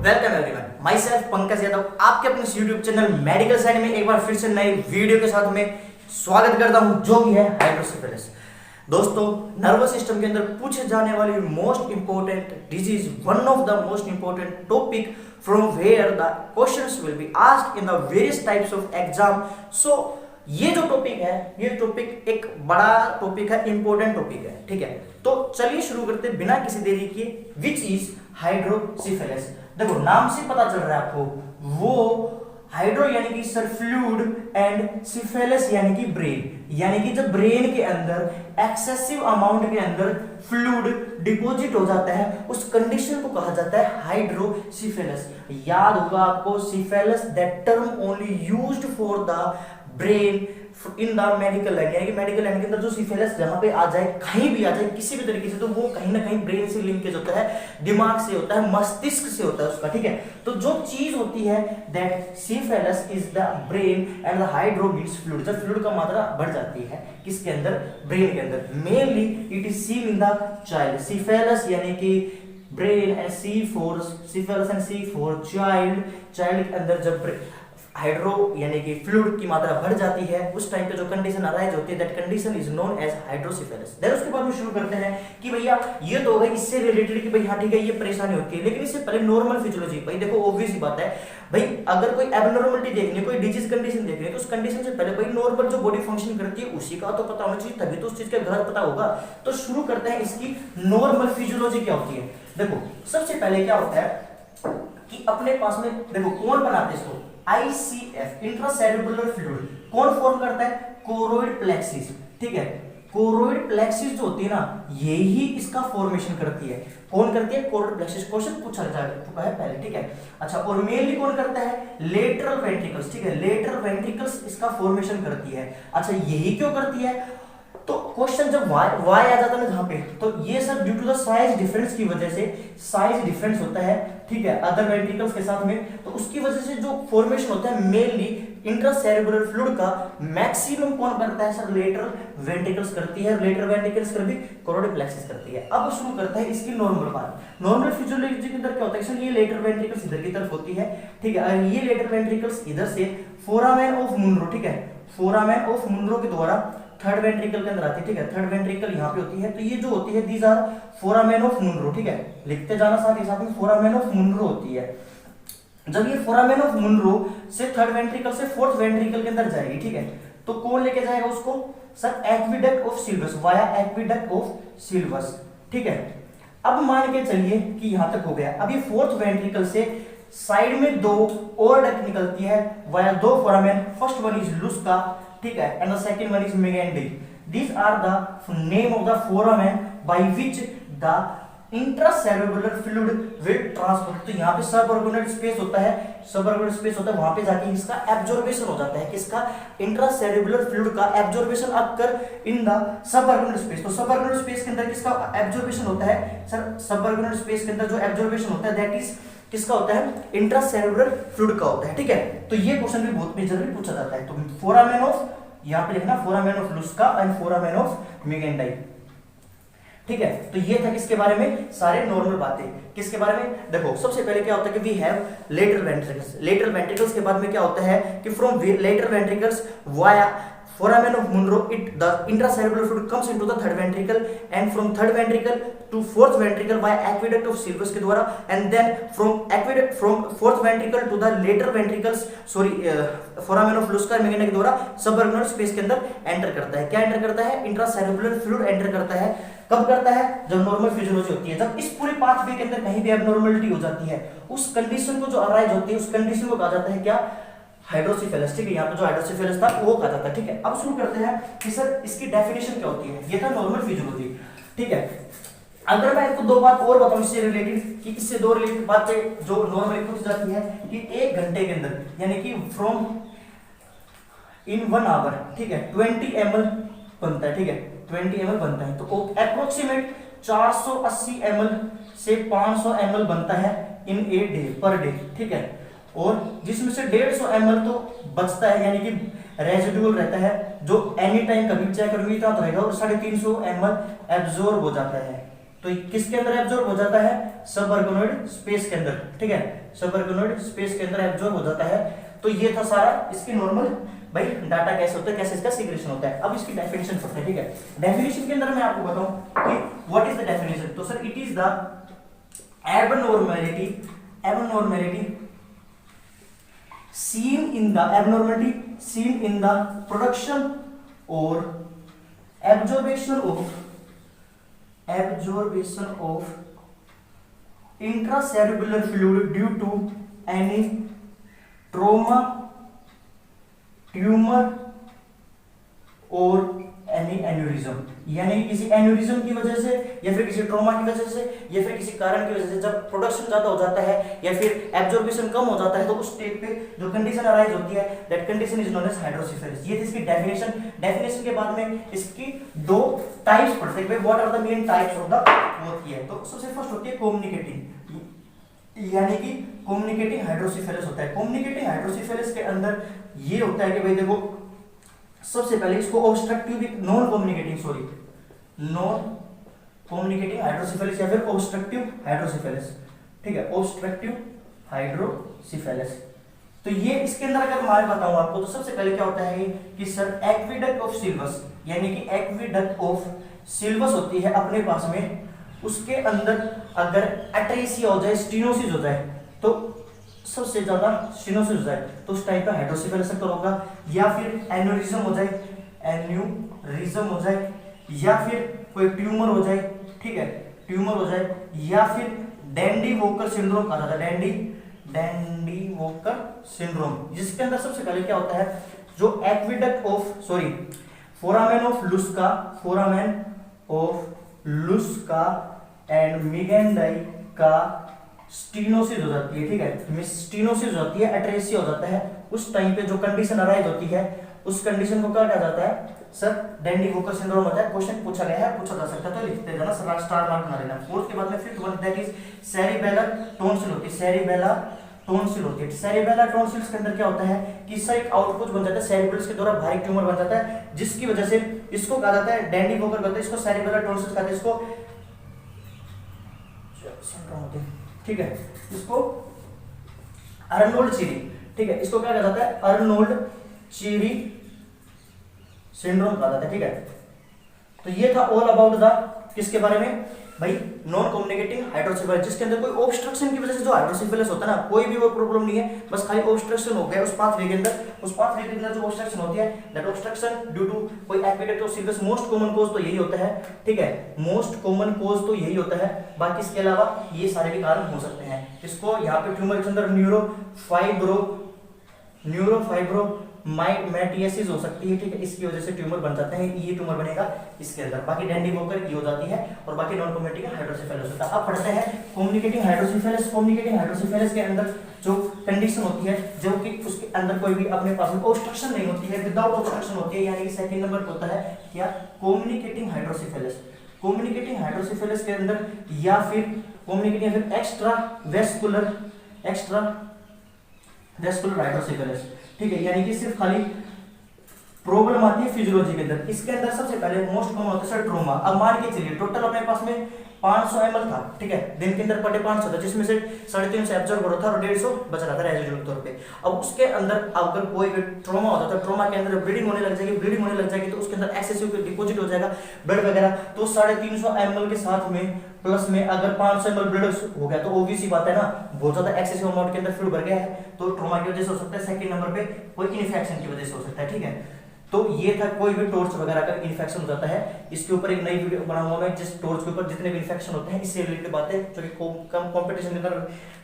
Welcome everyone, my self Pankaj Yadav आपके अपने YouTube channel medical side में एक बार फिर से नई वीडियो के साथ में स्वागत करता हूं, जो कि है हाइड्रोसिफिलिस। दोस्तों, नर्वस सिस्टम के अंदर पूछे जाने वाली most important disease, one of the most important topic from where the questions will be asked in the various types of exam. So ये जो टॉपिक है, ये टॉपिक एक बड़ा टॉपिक है, इंपॉर्टेंट टॉपिक है, ठीक है। तो चलिए शुरू करते हैं बिना किसी देरी के। Which is hydrocephalus. देखो नाम से पता चल रहा है आपको, वो हाइड्रो यानी कि सर फ्लूइड एंड सिफेलिस यानी कि ब्रेन, यानी कि जब ब्रेन के अंदर एक्सेसिव अमाउंट के अंदर फ्लूइड डिपॉजिट हो जाता है, उस कंडीशन को कहा जाता है हाइड्रोसिफिलिस। याद होगा आपको, syphilis that term only used for the brain in the medical line, यानी कि मेडिकल लाइन के अंदर जो सिफिलिस जहां पे आ जाए, कहीं भी आ जाए किसी भी तरीके से, तो वो कहीं ना कहीं ब्रेन से लिंकेज होता है, दिमाग से होता है, मस्तिष्क से होता है उसका, ठीक है। तो जो चीज होती है that syphilis is the brain and the hydro means fluid. जब फ्लूइड का मात्रा बढ़ जाती है किसके अंदर, ब्रेन के अंदर, mainly it is seen in the child. Syphilis यानी कि brain and C for syphilis and C for child. Child के अंदर जब हाइड्रो यानी कि फ्लूइड की मात्रा बढ़ जाती है, उस टाइम पे जो कंडीशन अराइज होती है, that condition is known as hydrocephalus. Then उसके बाद में शुरू करते हैं कि भैया ये तो हो गई इससे रिलेटेड कि भाई हाँ ठीक है ये परेशानी होती है, लेकिन इससे पहले नॉर्मल फिजियोलॉजी। भाई देखो ऑब्वियस ही बात है, भाई अगर कोई एबनॉर्मलिटी देखनी है, कोई डिजीज कंडीशन देखनी है, तो उस कंडीशन से पहले भाई नॉर्मल जो बॉडी फंक्शन करती है उसी का तो पता होना चाहिए, तभी तो उस चीज का गलत पता होगा। तो शुरू करते हैं इसकी नॉर्मल फिजियोलॉजी क्या होती है। देखो सबसे पहले क्या होता है कि अपने पास में देखो कौन बनाते हैं इसको, ICF इंट्रासेरेब्रल फ्लूइड कौन फॉर्म करता है, कोरोइड प्लेक्सिस, ठीक है। कोरोइड प्लेक्सिस जो होती है ना, यही इसका फॉर्मेशन करती है। कौन करती है, कोरोइड प्लेक्सिस। क्वेश्चन पूछा जा चुका है पहले, ठीक है। अच्छा, और मेनली कौन करता है, लेटरल वेंट्रिकल्स, ठीक है। लेटरल वेंट्रिकल्स इसका फॉर्मेशन करती है। अच्छा, यही क्यों करती है, तो क्वेश्चन जब वाई आ जाता है ना जहां पे, तो ये सब due to the size difference की वजह से, साइज डिफरेंस होता है, ठीक है, अदर वेंट्रिकल्स के साथ में, तो उसकी वजह से जो फॉर्मेशन होता है मेनली इंट्रासेरेब्रल फ्लूइड का मैक्सिमम कौन करता है सर, लेटरल वेंट्रिकल्स करती है। लेटरल वेंट्रिकल्स कर भी कोरोइड प्लेक्सिस करती है। अब शुरू करते हैं इसकी नॉर्मल बात। नॉर्मल फिजियोलॉजी के अंदर क्या होता है सर, ये लेटरल वेंट्रिकल्स इधर की तरफ होती है, ठीक है, और ये लेटरल वेंट्रिकल्स इधर से फोरामेन ऑफ मुनरो, ठीक है, फोरामेन ऑफ मुनरो के द्वारा थर्ड वेंट्रिकल के अंदर आती है, ठीक है। थर्ड वेंट्रिकल यहाँ पे होती है, तो ये जो होती है these are foramen of Monro, ठीक है, लिखते जाना साथ ही साथ में, फोरामेन ऑफ मुनरो होती है। जब ये फोरामेन ऑफ मुनरो से थर्ड वेंट्रिकल से फोर्थ वेंट्रिकल के अंदर जाएगी, ठीक है, तो कौन लेके जाएगा उसको sir, aqueduct of Sylvius, via aqueduct of Sylvius, ठीक है। अब मान के चलिए कि यहां तक हो गया। अब ये फोर्थ वेंट्रिकल से साइड में दो और डक्ट निकलती है वाया दो foramen. First one is Luschka, ठीक है, and the second one is Magendie. These are the name of the foramen by which the intracerebral fluid will transfer. तो यहाँ पे सबअर्गोनल स्पेस होता है, सबअर्गोनल स्पेस होता है, वहां पे जाके इसका एब्जॉर्बेशन हो जाता है, किसका, इंट्रासेरेब्रल फ्लूइड का absorption occur in the subarachnoid space. तो सबअर्गोनल स्पेस के अंदर किसका एब्जॉर्बेशन होता है सर, सबअर्गोनल स्पेस के अंदर जो एब्जॉर्बेशन होता है दैट इज किसका होता है, इंट्रासेरेब्रल फ्लूइड का होता है, ठीक है। तो ये क्वेश्चन भी बहुत मेजरली पूछा जाता है। तो फोरामेन ऑफ, यहाँ पे लिखना foramen of Luschka and foramen of Magendie, ठीक है। तो ये था किसके बारे में, सारे नॉर्मल बातें किसके बारे में। देखो सबसे पहले क्या होता है कि we have lateral ventricles. Lateral ventricles के बाद में क्या होता है कि from lateral ventricles via foramen of Monro the intracerebral fluid comes into the third ventricle, and from third ventricle to fourth ventricle by aqueduct of Sylvius के द्वारा, and then from fourth ventricle to the lateral ventricles foramen of Lusca मेगेंडा के द्वारा सबअर्गोनल space के अंदर enter करता है। क्या enter करता है, इंट्रासेरेब्रल फ्लूइड एंटर करता है। कब करता है, जब नॉर्मल फिजियोलॉजी होती है। जब इस पूरे पाथवे के अंदर कहीं भी एबनॉर्मलिटी हो जाती है, उस कंडीशन को जो अराइज होती है, उस कंडीशन को कहा जाता है क्या, हाइड्रोसिफिलिस, ठीक है। यहाँ पे जो हाइड्रोसिफिलिस था वो कहा जाता है, ठीक है। अब शुरू करते हैं कि सर इसकी डेफिनेशन क्या होती है। ये था नॉर्मल फिजियोलॉजी, ठीक है। अगर मैं आपको दो बात और बताऊं इससे रिलेटेड, कि इससे दो रिलेटेड बातें जो नॉर्मली पूछी जाती है कि एक घंटे के अंदर, यानी कि फ्रॉम इन 1 आवर, ठीक है, 20 ml बनता है, ठीक है, 20 ml बनता है। तो अप्रोक्सीमेट 480 ml से 500 ml बनता है इन ए डे, पर डे, ठीक है। और जिसमें से 150 ml तो बचता है, यानी कि रेजिडुअल रहता है, जो एनी टाइम कभी चेक करोगे इतना तो रहेगा, और 350 ml एब्जॉर्ब हो जाता है। तो किसके अंदर एब्जॉर्ब हो जाता है? सब ऑर्गेनोइड स्पेस के अंदर, ठीक है, सब ऑर्गेनोइड स्पेस के अंदर एब्जॉर्ब हो जाता है। तो ये था सारा इसकी नॉर्मल भाई डाटा कैसे होता है, कैसे इसका सीक्रेशन होता है। अब इसकी डेफिनेशन पढ़ते हैं, ठीक है। डेफिनेशन के अंदर मैं आपको बताऊं कि व्हाट इज द डेफिनेशन। तो sir it is the abnormality seen in the production or absorption of intracellular fluid due to any trauma, tumor और एनी एन्यूरिज्म, यानी किसी एन्यूरिज्म की वजह से या फिर किसी ट्रॉमा की वजह से या फिर किसी कारण की वजह से जब प्रोडक्शन ज्यादा हो जाता है या फिर एब्जॉर्प्शन कम हो जाता है, तो उस स्टेट पे जो कंडीशन अराइज होती है that condition is known as hydrocephalus. ये थी इसकी डेफिनेशन। डेफिनेशन के बाद में इसकी दो टाइप्स पढ़ते हैं, what are the main types of the होती है। तो सबसे फर्स्ट होती है कम्युनिकेटिंग, यानी कि कम्युनिकेटिंग हाइड्रोसिफेलिस होता है। कम्युनिकेटिंग हाइड्रोसिफेलिस के अंदर ये होता है कि भाई देखो सबसे पहले इसको ऑब्स्ट्रक्टिव नॉन कम्युनिकेटिंग हाइड्रोसिफेलिस या फिर ऑब्स्ट्रक्टिव हाइड्रोसिफेलिस, ठीक है, ऑब्स्ट्रक्टिव हाइड्रोसिफेलिस। तो ये इसके अंदर अगर मैं बताऊं आपको तो सबसे पहले क्या होता है कि सर एक्विडक्ट ऑफ सिल्वस, यानी कि एक्विडक्ट ऑफ सिल्वस होती है अपने पास में, उसके अंदर अगर एट्रेसिया हो जाए, स्टीनोसिस हो जाए, तो सबसे ज्यादा स्टीनोसिस हो जाए तो उस टाइप का हाइड्रोसिफेलिस होगा, या फिर एन्यूरिज्म हो जाए, या फिर कोई ट्यूमर हो जाए, ठीक है, ट्यूमर हो जाए, या फिर डैंडी वॉकर सिंड्रोम कहा जाता है, डैंडी वॉकर सिंड्रोम, जिसके अंदर सबसे पहले क्या होता है जो aqueduct of foramen of Luschka and Magendie का स्टीनोसिस हो जाती है, ठीक है, स्टीनोसिस हो जाती है, एट्रेसिया हो जाता है, उस टाइम पे जो कंडीशन अराइज होती है उस कंडीशन को क्या कहा जाता है सर? डैंडी वॉकर सिंड्रोम होता है। क्वेश्चन पूछा गया है, पूछा जा सकता है तो लिखते जाना, स्टार मार्क ना लेना। फोर्थ के बाद में fifth one that is cerebellar tonsil होती है, सेरिबेलर टोन्सिल्स के अंदर क्या होता है कि सर एक आउटपुट बन जाता है सेरिबेलस के द्वारा भारी ट्यूमर बन जाता है, जिसकी वजह से इसको कहा जाता है डैंडी वॉकर कहते हैं, इसको सेरिबेलर टोन्सिल्स कहते हैं, इसको सिंड्रोम होती है, ठीक है, इसको अर्नोल्ड चीरी, ठीक है, इसको क्या कहा जाता है? अर्नोल्ड चीरी सिंड्रोम कहा जाता है, ठीक है। तो ये था ऑल अबाउट द किसके बारे में भाई? नॉन कम्युनिकेटिंग हाइड्रोसिफेलिस, जिसके अंदर कोई ऑब्स्ट्रक्शन की वजह से जो हाइड्रोसिफेलिस होता है ना, कोई भी वो प्रॉब्लम नहीं है, बस खाली ऑब्स्ट्रक्शन हो गया उस पाथवे के अंदर, उस पाथवे के अंदर जो ऑब्स्ट्रक्शन होती है दैट ऑब्स्ट्रक्शन ड्यू टू कोई aqueduct of Sylvius, most common cause तो यही होता है, ठीक है, मोस्ट कॉमन कॉज तो यही होता है। बाकी इसके अलावा ये सारे भी कारण हो सकते हैं। इसको यहाँ पे ट्यूमर के अंदर न्यूरोफाइब्रोमाइमेटियासिस हो सकती है, ठीक है, इसकी वजह से ट्यूमर बन जाते हैं, ये ट्यूमर बनेगा इसके अंदर। बाकी डैंडी वॉकर की हो जाती है और बाकी नॉन कम्युनिकेटिंग हाइड्रोसिफेलिस होता है। अब पढ़ते हैं कम्युनिकेटिंग हाइड्रोसिफेलिस। कम्युनिकेटिंग हाइड्रोसिफेलिस के अंदर जो कंडीशन होती है जो कि उसके अंदर कोई भी अपने पास में ऑब्स्ट्रक्शन नहीं होती है, विदाउट ऑब्स्ट्रक्शन होती है, यानी कि सेकंड नंबर पे होता है क्या? कम्युनिकेटिंग हाइड्रोसिफेलिस। कम्युनिकेटिंग हाइड्रोसिफेलिस के अंदर या फिर कम्युनिकेटिंग या फिर एक्स्ट्रा वेस्कुलर हाइड्रोसिफेलिस, ठीक है, यानी कि सिर्फ खाली प्रॉब्लम आती है फिजियोलॉजी के अंदर। इसके अंदर सबसे पहले मोस्ट कॉमन होता है सर ट्रोमा। अब मान के चलिए टोटल अपने पास में 500 ml था, ठीक है, दिन के अंदर पर डे 500 था, जिसमें से 350 एब्जॉर्ब हो रहा था और 150 बच रहा था रेजिडुअल तौर पे। अब उसके अंदर अगर कोई भी ट्रोमा होता था, ट्रोमा के अंदर ब्लीडिंग होने लग जाएगी तो उसके अंदर एक्सेसिव डिपॉजिट हो जाएगा ब्लड वगैरह, तो 350 ml के साथ में प्लस में अगर 500 ml ब्लड हो गया तो ऑब्वियस सी बात है ना, बहुत ज्यादा एक्सेसिव अमाउंट के अंदर फ्लूइड भर गया है, तो ट्रोमा की वजह से हो सकता है। सेकंड नंबर पे कोई इन्फेक्शन की वजह से हो सकता है, ठीक है। तो ये था कोई भी टॉर्च वगैरह का इन्फेक्शन हो जाता है। इसके ऊपर एक नई वीडियो बनाऊंगा मैं, जिस टॉर्च के ऊपर जितने भी इन्फेक्शन होते हैं इससे रिलेटेड बातें, जो कि कम कंपटीशन के अंदर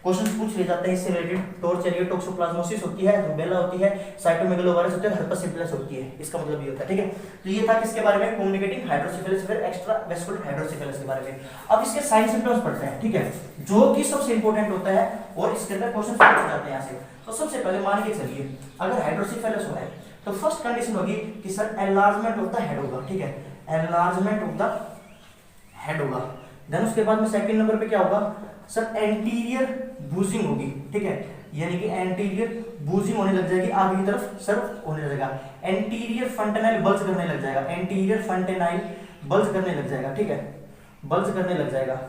क्वेश्चन पूछ लिए जाते हैं इससे रिलेटेड। टॉर्च चलिए टॉक्सोप्लाज्मोसिस होती है, रूबेला होती है, साइटोमेगालोवायरस होती है, हर्पेस सिम्प्लेक्स होती है, इसका मतलब ये होता है, ठीक है। तो ये था किसके बारे में? कम्युनिकेटिंग हाइड्रोसिफेलिस, फिर एक्स्ट्रा वेस्कुलर हाइड्रोसिफेलिस के बारे में। अब इसके साइन सिम्पटम्स पढ़ते हैं, ठीक है, जो कि सबसे इंपॉर्टेंट होता है और इसके अंदर क्वेश्चन पूछे जाते हैं यहाँ से। तो सबसे पहले मान के चलिए अगर हाइड्रोसिफेलिस हो है तो फर्स्ट कंडीशन होगी कि sir enlargement of the head होगा, ठीक है, एनलार्जमेंट ऑफ द हेड होगा। देन उसके बाद में सेकंड नंबर पे क्या होगा सर? एंटीरियर बूजिंग होगी, ठीक है, यानी कि एंटीरियर बूजिंग होने लग जाएगी, आगे की तरफ सर्व होने लगेगा। एंटीरियर फंटेनाइल बल्ज करने लग जाएगा, एंटीरियर फंटेनाइल बल्ज करने लग जाएगा, ठीक है। बल्ज करने लग जाएगा।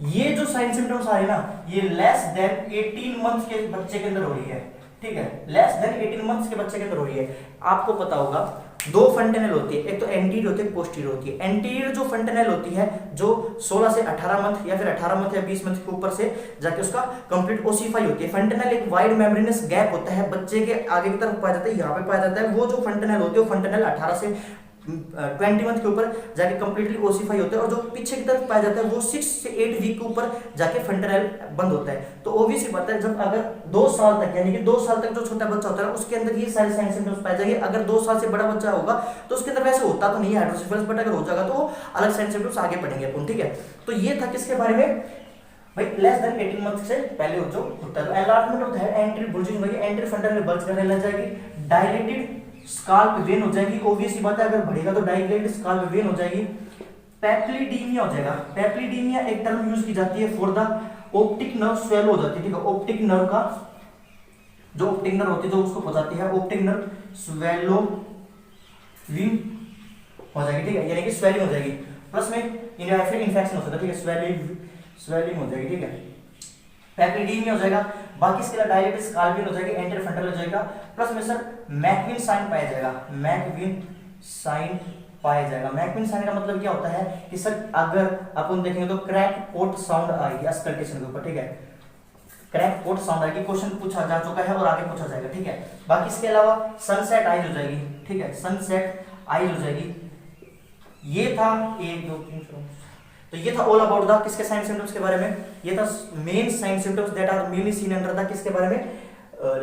ये जो साइन सिम्टम्स आ रहे हैं ना, ये लेस देन 18 मंथ्स के बच्चे के अंदर हो रही है, ठीक है, लेस देन 18 मंथ्स के बच्चे के अंदर हो रही है। आपको पता होगा दो फंटेनल होती है, एक तो एंटीरियर होती है, पोस्टीरियर होती है। एंटीरियर जो फंटेनल होती है जो 16 से 18 मंथ या फिर 18 मंथ या 20 मंथ के ऊपर से जाके उसका कंप्लीट ओसिफाई होती है। फंटेनल एक वाइड मेम्ब्रेनस गैप होता है, बच्चे के आगे की तरफ पाया जाता है, यहाँ पे पाया जाता है। वो जो फंटेनल होती है वो फंटेनल 18 से 20 मंथ के ऊपर जाके कंप्लीटली ओसिफाई होता है, और जो पीछे की तरफ पाया जाता है वो 6 से 8 वीक के ऊपर जाके फंटेनल बंद होता है। तो ऑब्वियस ही बात है, जब अगर 2 साल तक यानी कि 2 साल तक जो छोटा बच्चा होता है उसके अंदर ये सारे साइन सिम्टम्स पाए जाएंगे। अगर 2 साल से बड़ा बच्चा होगा तो उसके अंदर वैसे होता तो नहीं है हाइड्रोसेफेलस, बट अगर हो जाएगा तो वो अलग साइन सिम्टम्स आगे पढ़ेंगे अपन, ठीक है। तो ये था किसके बारे में भाई, लेस देन 18 मंथ से पहले जो होता है। तो एनलार्जमेंट होता है, एंटीरियर बुल्जिंग होगी, एंटीरियर फंटेनल बल्ज करने लग जाएगी, डायलेटेड स्काल्प वेन हो जाएगी। ऑब्वियस ही बात है, अगर बढ़ेगा तो डायलेटेड स्काल्प वेन हो जाएगी। पैप्लिडीमिया हो जाएगा। पैप्लिडीमिया एक टर्म यूज की जाती है for the optic nerve swallow हो जाती है, ठीक है। ऑप्टिक नर्व का जो ऑप्टिक नर्व होती है जो उसको पहुंचाती है, ऑप्टिक नर्व स्वेलो विंग हो जाएगी, ठीक है, यानी कि स्वेलिंग हो जाएगी। प्लस में इन्फेक्शन हो सकता है, ठीक है, स्वेलिंग हो जाएगी, ठीक है, पैप्लिडीमिया हो जाएगा। बाकी इसके अलावा डायलेटेड स्काल्प हो जाएगी, एंटीरियर फंटेनल हो जाएगा। प्लस में सर मैकविन साइन पाया जाएगा, मैकविन साइन पाया जाएगा। मैकविन साइन का मतलब क्या होता है कि सर अगर अपन देखेंगे तो क्रैक पोट साउंड आएगी अस्कल्टेशन के ऊपर, ठीक है, क्रैक पोट साउंड आएगी। क्वेश्चन पूछा जा चुका है और आगे पूछा जाएगा, ठीक है। बाकी इसके अलावा सनसेट आइज हो जाएगी, ठीक है, सनसेट आइज हो जाएगी। ये था 1 2 3 4, तो ये था ऑल अबाउट द किसके साइन सिम्टम्स के बारे में। ये था main sign symptoms that are mainly seen under the किसके बारे में,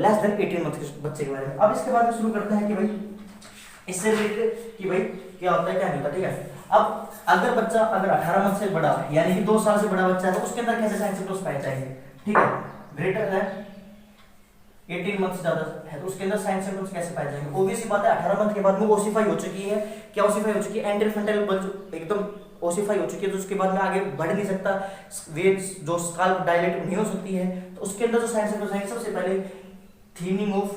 लेस देन 18 मंथ के बच्चे के बारे में। अब इसके बाद में शुरू करते हैं कि भाई इससे रिलेटेड कि भाई क्या होता है क्या नहीं होता, ठीक है। अब अगर बच्चा अगर 18 मंथ से बड़ा है यानी कि 2 साल से बड़ा बच्चा है तो उसके अंदर कैसे साइन सिम्टम्स पाए जाएंगे, ठीक है। ग्रेटर देन 18 मंथ से ज्यादा है तो उसके अंदर साइन सिम्टम्स कैसे पाए जाएंगे। ऑब्वियस सी बात है, 18 मंथ के बाद में ओसिफाई हो चुकी है। क्या ओसिफाई हो चुकी है, एंटीरियर फंटेनल बल्ज एकदम ओसिफाई हो चुकी है, तो उसके बाद में आगे बढ़ नहीं सकता, वेव जो स्काल्प डायलेट नहीं हो सकती है। तो उसके अंदर जो साइन सिम्टम्स आएंगे, सबसे पहले थिनिंग ऑफ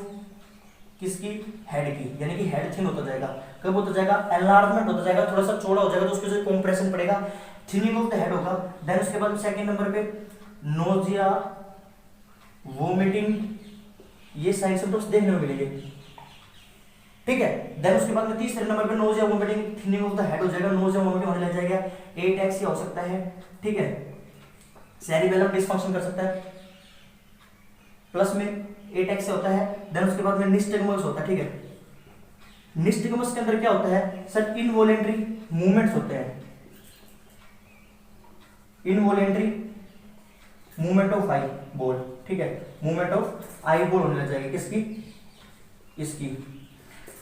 किसकी, हेड की, यानी कि हेड थिन होता जाएगा। कब होता जाएगा, एनलार्जमेंट होता जाएगा, थोड़ा सा चौड़ा हो जाएगा तो उसके वजह से कंप्रेशन पड़ेगा, थिनिंग ऑफ द हेड होगा। देन उसके बाद सेकंड नंबर पे नोजिया, वोमिटिंग, ये साइन सिम्टम्स देखने को मिलेंगे, ठीक है। देन उसके बाद में तीसरे नंबर पे nausea, vomiting, thinning of the head हो जाएगा, नोजिया वोमिटिंग होने लग जाएगा, एटैक्सिया हो सकता है, ठीक है, सेरिबेलम डिसफंक्शन कर सकता है, प्लस में एटैक्सिया होता है। देन उसके बाद में निस्टेगमस होता है, ठीक है। निस्टेगमस के अंदर क्या होता है सर, इनवॉलेंटरी मूवमेंट्स होते हैं, involuntary movement of eye ball, ठीक है, मूवमेंट ऑफ आई बॉल होने लग जाएगी किसकी, इसकी।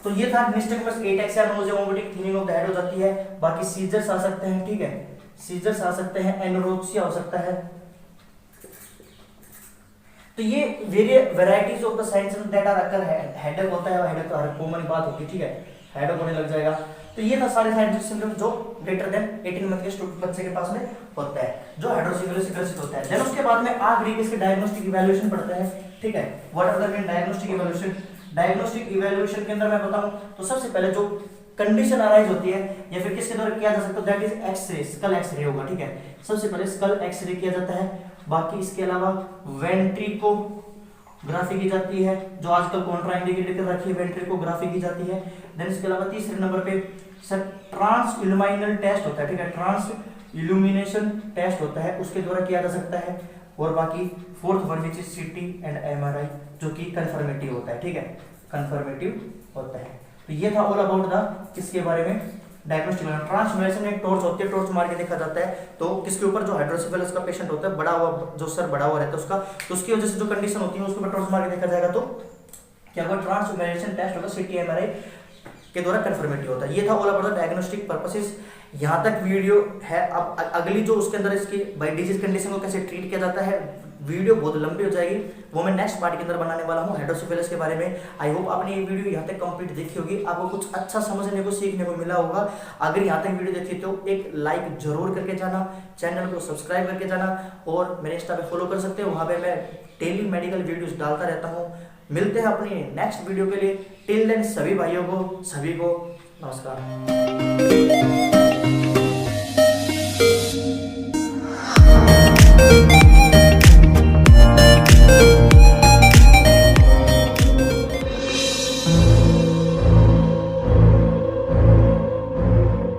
तो ये था nystagmus, ataxia, nausea, vomiting, thinning of the head हो जाती है। बाकी सीजर्स आ सकते हैं, ठीक है, सीजर्स आ सकते हैं, एनोरेक्सिया हो सकता है। तो ये varieties of the signs that are occur, headache होता है, हेडेक तो हर कॉमन बात होती है, ठीक है, हेडेक होने लग जाएगा। तो ये था सारे साइंटिफिक सिम्टम्स जो ग्रेटर देन 18 मंथ के बच्चे के पास में होता है, जो हाइड्रोसेफेलस से ग्रसित होता है। देन उसके बाद में आखिरी इसके डायग्नोस्टिक इवैल्यूएशन पढ़ते हैं, ठीक है। What are the main diagnostic evaluation. Diagnostic evaluation के अंदर मैं बताऊं तो सबसे पहले जो कंडीशन अराइज होती है या फिर किसके द्वारा किया जा सकता है, that is x-ray, skull x-ray होगा, ठीक है। सबसे पहले स्कल एक्सरे किया जाता है। बाकी इसके अलावा वेंट्रिकोग्राफी की जाती है, जो आजकल कॉन्ट्राइंडिकेटेड कर रखी है, वेंट्रिकोग्राफी की जाती है। देन इसके अलावा तीसरे नंबर पे सर ट्रांस इल्यूमिनल टेस्ट होता है, ठीक है, ट्रांस इल्यूमिनेशन टेस्ट होता है, उसके द्वारा किया जा सकता है। और बाकी फोर्थ वन विच इज सीटी एंड एमआरआई, जो कि कंफर्मेटिव होता है, ठीक है, कंफर्मेटिव होता है। तो ये था ऑल अबाउट द किसके बारे में, डायग्नोस्टिक। ट्रांसमिशन एक टॉर्च होती है, टॉर्च मार के देखा जाता है तो किसके ऊपर, जो हाइड्रोसेफेलस का पेशेंट होता है, बड़ा हुआ जो सर बड़ा हुआ रहता है उसका, तो उसकी वजह से जो कंडीशन होती है उसके ऊपर टॉर्च मार के देखा जाएगा तो क्या होगा, ट्रांसमिशन टेस्ट होगा, सीटी एमआरआई के द्वारा कंफर्मेटिव होता है। ये था all about the diagnostic purposes. यहाँ तक वीडियो है। अब अगली जो उसके अंदर इसकी बाय डिजीज कंडीशन को कैसे ट्रीट किया जाता है, वीडियो बहुत लंबी हो जाएगी, वो मैं नेक्स्ट पार्ट के अंदर बनाने वाला हूँ हाइड्रोसेफेलस के बारे में। आई होप आपने ये वीडियो यहाँ तक कंप्लीट देखी होगी, आपको कुछ अच्छा समझने को सीखने को मिला होगा। अगर यहाँ तक वीडियो देखी तो एक लाइक जरूर करके जाना, चैनल को सब्सक्राइब करके जाना, और मेरे इंस्टा पे फॉलो कर सकते हो, वहाँ पे मैं डेली मेडिकल वीडियोस डालता रहता हूँ। मिलते हैं अपनी नेक्स्ट वीडियो के लिए। टिल देन सभी भाइयों को, सभी को नमस्कार।